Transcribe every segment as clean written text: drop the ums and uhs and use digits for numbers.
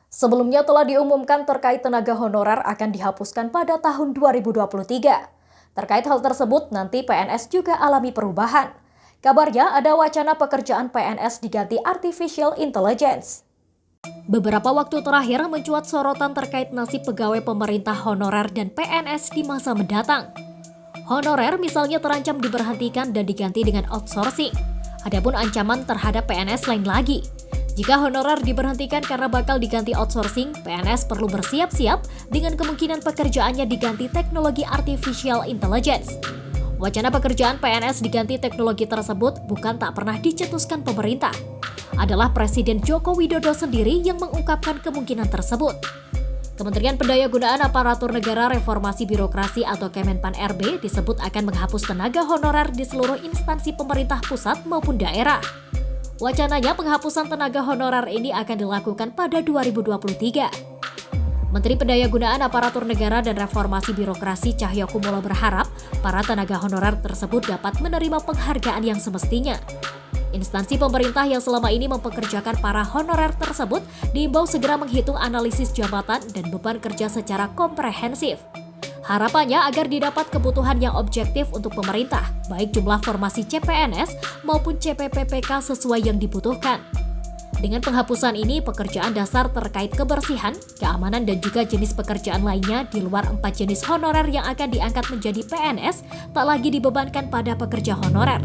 Sebelumnya telah diumumkan terkait tenaga honorer akan dihapuskan pada tahun 2023. Terkait hal tersebut, nanti PNS juga alami perubahan. Kabarnya ada wacana pekerjaan PNS diganti Artificial Intelligence. Beberapa waktu terakhir mencuat sorotan terkait nasib pegawai pemerintah honorer dan PNS di masa mendatang. Honorer misalnya terancam diberhentikan dan diganti dengan outsourcing. Adapun ancaman terhadap PNS lain lagi. Jika honorer diberhentikan karena bakal diganti outsourcing, PNS perlu bersiap-siap dengan kemungkinan pekerjaannya diganti teknologi Artificial Intelligence. Wacana pekerjaan PNS diganti teknologi tersebut bukan tak pernah dicetuskan pemerintah. Adalah Presiden Joko Widodo sendiri yang mengungkapkan kemungkinan tersebut. Kementerian Pendayagunaan Aparatur Negara Reformasi Birokrasi atau Kemenpan-RB disebut akan menghapus tenaga honorer di seluruh instansi pemerintah pusat maupun daerah. Wacananya penghapusan tenaga honorer ini akan dilakukan pada 2023. Menteri Pendayagunaan Aparatur Negara dan Reformasi Birokrasi Cahyokumolo berharap para tenaga honorer tersebut dapat menerima penghargaan yang semestinya. Instansi pemerintah yang selama ini mempekerjakan para honorer tersebut diimbau segera menghitung analisis jabatan dan beban kerja secara komprehensif. Harapannya agar didapat kebutuhan yang objektif untuk pemerintah, baik jumlah formasi CPNS maupun CPPPK sesuai yang dibutuhkan. Dengan penghapusan ini, pekerjaan dasar terkait kebersihan, keamanan dan juga jenis pekerjaan lainnya di luar 4 jenis honorer yang akan diangkat menjadi PNS tak lagi dibebankan pada pekerja honorer.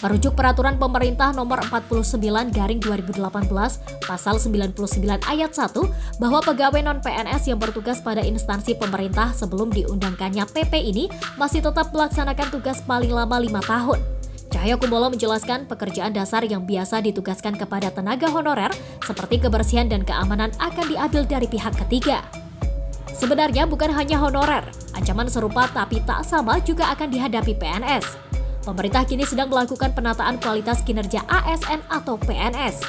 Merujuk Peraturan Pemerintah Nomor 49/2018 Pasal 99 Ayat 1 bahwa pegawai non-PNS yang bertugas pada instansi pemerintah sebelum diundangkannya PP ini masih tetap melaksanakan tugas paling lama 5 tahun. Cahyokumolo menjelaskan pekerjaan dasar yang biasa ditugaskan kepada tenaga honorer seperti kebersihan dan keamanan akan diambil dari pihak ketiga. Sebenarnya bukan hanya honorer, ancaman serupa tapi tak sama juga akan dihadapi PNS. Pemerintah kini sedang melakukan penataan kualitas kinerja ASN atau PNS.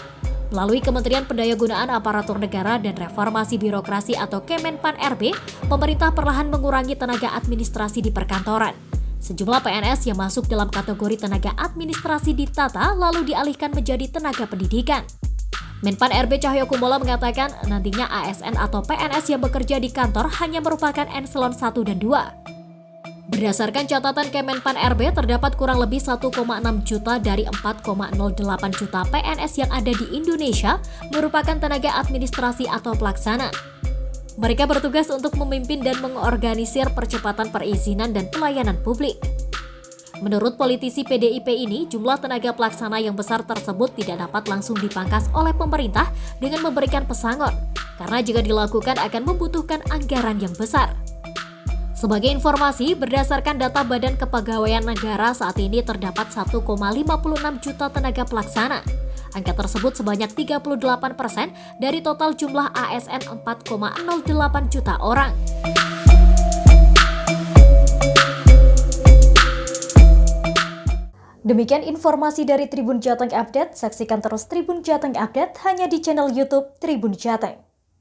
Melalui Kementerian Pendayagunaan Aparatur Negara dan Reformasi Birokrasi atau Kemenpan-RB, pemerintah perlahan mengurangi tenaga administrasi di perkantoran. Sejumlah PNS yang masuk dalam kategori tenaga administrasi ditata lalu dialihkan menjadi tenaga pendidikan. Menpan-RB Cahyokumolo mengatakan nantinya ASN atau PNS yang bekerja di kantor hanya merupakan eselon 1 dan 2. Berdasarkan catatan Kemenpan-RB, terdapat kurang lebih 1,6 juta dari 4,08 juta PNS yang ada di Indonesia merupakan tenaga administrasi atau pelaksana. Mereka bertugas untuk memimpin dan mengorganisir percepatan perizinan dan pelayanan publik. Menurut politisi PDIP ini, jumlah tenaga pelaksana yang besar tersebut tidak dapat langsung dipangkas oleh pemerintah dengan memberikan pesangon, karena jika dilakukan akan membutuhkan anggaran yang besar. Sebagai informasi, berdasarkan data Badan Kepegawaian Negara saat ini terdapat 1,56 juta tenaga pelaksana. Angka tersebut sebanyak 38% dari total jumlah ASN 4,08 juta orang. Demikian informasi dari Tribun Jateng Update. Saksikan terus Tribun Jateng Update hanya di channel YouTube Tribun Jateng.